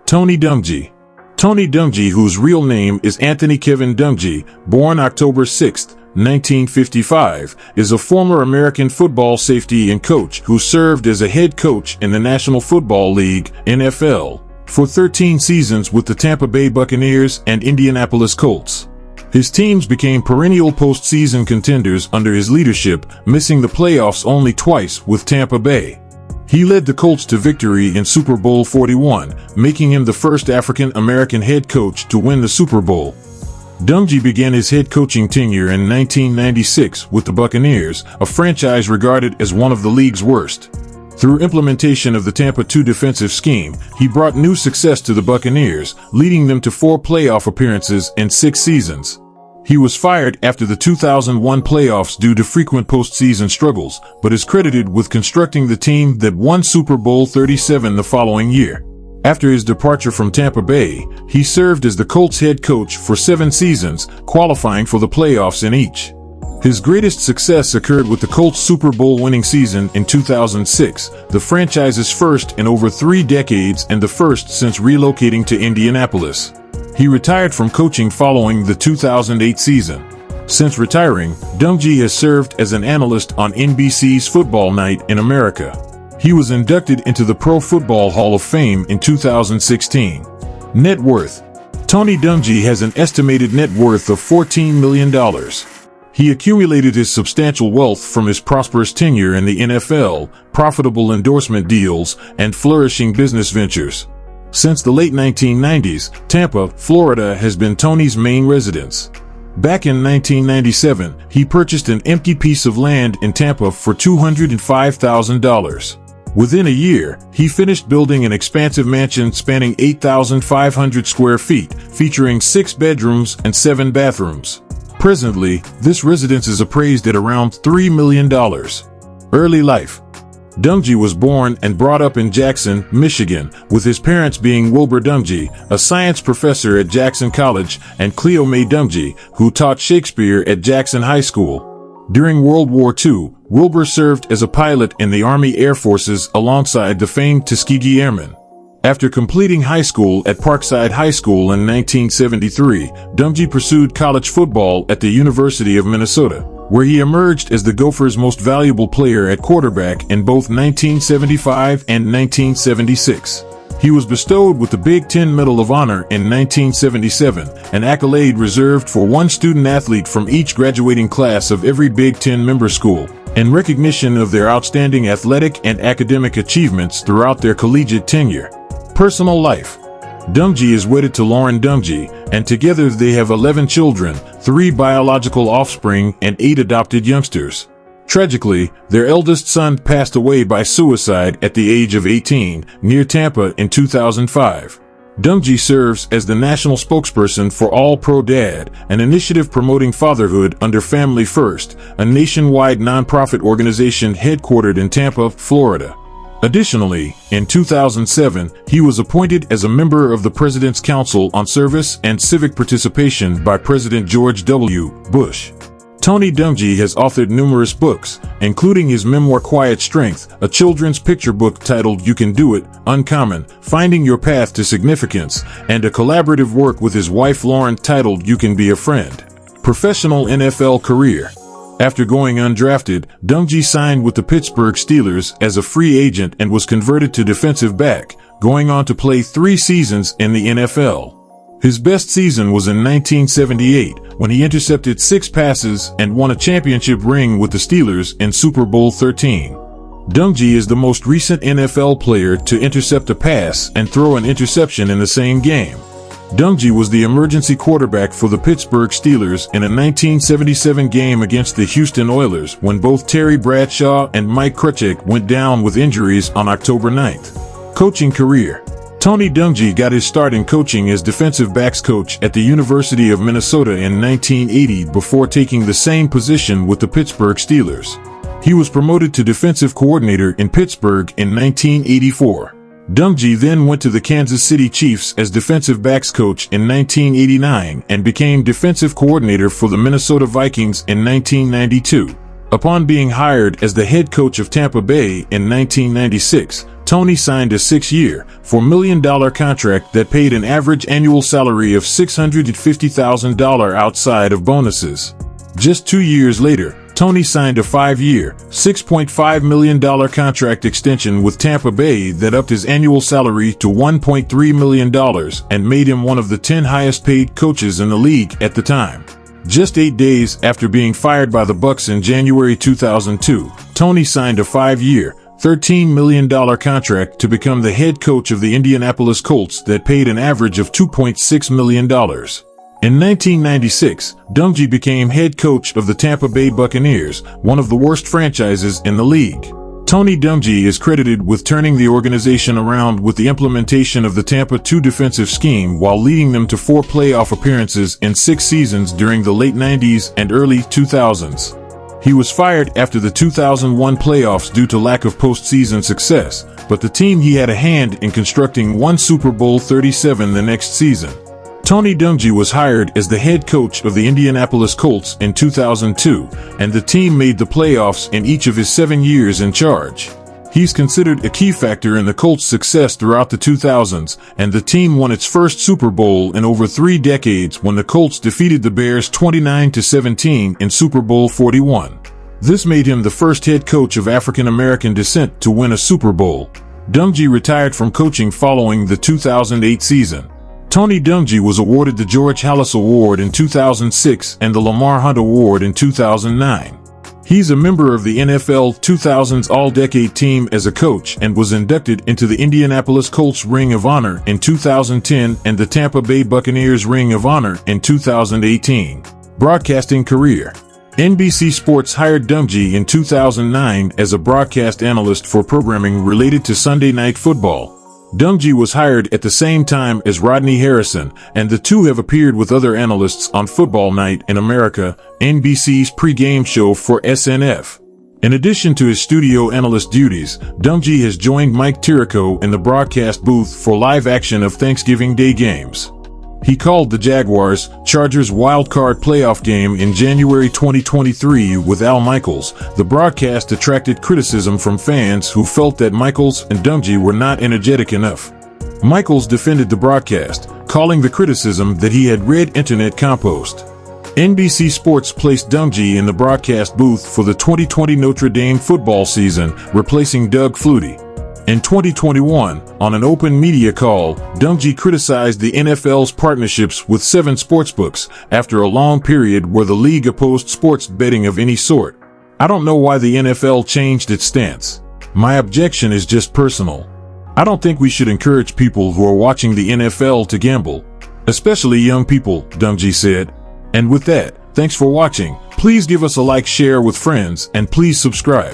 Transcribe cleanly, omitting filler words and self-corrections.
Tony Dungy. Tony Dungy, whose real name is Anthony Kevin Dungy, born October 6, 1955, is a former American football safety and coach who served as a head coach in the National Football League, NFL, for 13 seasons with the Tampa Bay Buccaneers and Indianapolis Colts. His teams became perennial postseason contenders under his leadership, missing the playoffs only twice with Tampa Bay. He led the Colts to victory in Super Bowl 41, making him the first African-American head coach to win the Super Bowl. Dungy began his head coaching tenure in 1996 with the Buccaneers, a franchise regarded as one of the league's worst. Through implementation of the Tampa 2 defensive scheme, he brought new success to the Buccaneers, leading them to 4 playoff appearances in 6 seasons. He was fired after the 2001 playoffs due to frequent postseason struggles, but is credited with constructing the team that won Super Bowl 37 the following year. After his departure from Tampa Bay, he served as the Colts head coach for 7 seasons, qualifying for the playoffs in each. His greatest success occurred with the Colts' Super Bowl winning season in 2006, the franchise's first in over 3 decades and the first since relocating to Indianapolis. He retired from coaching following the 2008 season. Since retiring, Dungy has served as an analyst on NBC's Football Night in America. He was inducted into the Pro Football Hall of Fame in 2016. Net worth. Tony Dungy has an estimated net worth of $14 million. He accumulated his substantial wealth from his prosperous tenure in the NFL, profitable endorsement deals, and flourishing business ventures. Since the late 1990s, Tampa, Florida has been Tony's main residence. Back in 1997, he purchased an empty piece of land in Tampa for $205,000. Within a year, he finished building an expansive mansion spanning 8,500 square feet, featuring 6 bedrooms and 7 bathrooms. Presently, this residence is appraised at around $3 million. Early life. Dungy was born and brought up in Jackson, Michigan, with his parents being Wilbur Dungy, a science professor at Jackson College, and Cleo Mae Dungy, who taught Shakespeare at Jackson High School. During World War II, Wilbur served as a pilot in the Army Air Forces alongside the famed Tuskegee Airmen. After completing high school at Parkside High School in 1973, Dungy pursued college football at the University of Minnesota, where he emerged as the Gophers' most valuable player at quarterback in both 1975 and 1976. He was bestowed with the Big Ten Medal of Honor in 1977, an accolade reserved for one student athlete from each graduating class of every Big Ten member school, in recognition of their outstanding athletic and academic achievements throughout their collegiate tenure. Personal life. Dungy is wedded to Lauren Dungy, and together they have 11 children, 3 biological offspring, and 8 adopted youngsters. Tragically, their eldest son passed away by suicide at the age of 18, near Tampa in 2005. Dungy serves as the national spokesperson for All Pro Dad, an initiative promoting fatherhood under Family First, a nationwide nonprofit organization headquartered in Tampa, Florida. Additionally, in 2007, he was appointed as a member of the President's Council on Service and Civic Participation by President George W. Bush. Tony Dungy has authored numerous books, including his memoir Quiet Strength, a children's picture book titled You Can Do It, Uncommon, Finding Your Path to Significance, and a collaborative work with his wife Lauren titled You Can Be a Friend. Professional NFL career. After going undrafted, Dungy signed with the Pittsburgh Steelers as a free agent and was converted to defensive back, going on to play 3 seasons in the NFL. His best season was in 1978, when he intercepted 6 passes and won a championship ring with the Steelers in Super Bowl 13. Dungy is the most recent NFL player to intercept a pass and throw an interception in the same game. Dungy was the emergency quarterback for the Pittsburgh Steelers in a 1977 game against the Houston Oilers when both Terry Bradshaw and Mike Krzyzewski went down with injuries on October 9th. Coaching career. Tony Dungy got his start in coaching as defensive backs coach at the University of Minnesota in 1980 before taking the same position with the Pittsburgh Steelers. He was promoted to defensive coordinator in Pittsburgh in 1984. Dungy then went to the Kansas City Chiefs as defensive backs coach in 1989 and became defensive coordinator for the Minnesota Vikings in 1992. Upon being hired as the head coach of Tampa Bay in 1996, Tony signed a 6-year, $4 million contract that paid an average annual salary of $650,000 outside of bonuses. Just 2 years later, Tony signed a 5-year, $6.5 million contract extension with Tampa Bay that upped his annual salary to $1.3 million and made him one of the 10 highest-paid coaches in the league at the time. Just 8 days after being fired by the Bucs in January 2002, Tony signed a 5-year, $13 million contract to become the head coach of the Indianapolis Colts that paid an average of $2.6 million. In 1996, Dungy became head coach of the Tampa Bay Buccaneers, one of the worst franchises in the league. Tony Dungy is credited with turning the organization around with the implementation of the Tampa 2 defensive scheme while leading them to 4 playoff appearances in 6 seasons during the late 90s and early 2000s. He was fired after the 2001 playoffs due to lack of postseason success, but the team he had a hand in constructing won Super Bowl XLI the next season. Tony Dungy was hired as the head coach of the Indianapolis Colts in 2002, and the team made the playoffs in each of his 7 years in charge. He's considered a key factor in the Colts' success throughout the 2000s, and the team won its first Super Bowl in over 3 decades when the Colts defeated the Bears 29-17 in Super Bowl 41. This made him the first head coach of African American descent to win a Super Bowl. Dungy retired from coaching following the 2008 season. Tony Dungy was awarded the George Halas Award in 2006 and the Lamar Hunt Award in 2009. He's a member of the NFL 2000s All-Decade Team as a coach and was inducted into the Indianapolis Colts Ring of Honor in 2010 and the Tampa Bay Buccaneers Ring of Honor in 2018. Broadcasting career. NBC Sports hired Dungy in 2009 as a broadcast analyst for programming related to Sunday Night Football. Dungy was hired at the same time as Rodney Harrison, and the two have appeared with other analysts on Football Night in America, NBC's pre-game show for SNF. In addition to his studio analyst duties, Dungy has joined Mike Tirico in the broadcast booth for live action of Thanksgiving Day games. He called the Jaguars-Chargers wildcard playoff game in January 2023 with Al Michaels. The broadcast attracted criticism from fans who felt that Michaels and Dungy were not energetic enough. Michaels defended the broadcast, calling the criticism that he had read internet compost. NBC Sports placed Dungy in the broadcast booth for the 2020 Notre Dame football season, replacing Doug Flutie. In 2021, on an open media call, Dungy criticized the NFL's partnerships with 7 sportsbooks after a long period where the league opposed sports betting of any sort. I don't know why the NFL changed its stance. My objection is just personal. I don't think we should encourage people who are watching the NFL to gamble, especially young people, Dungy said. And with that, thanks for watching. Please give us a like, share with friends, and please subscribe.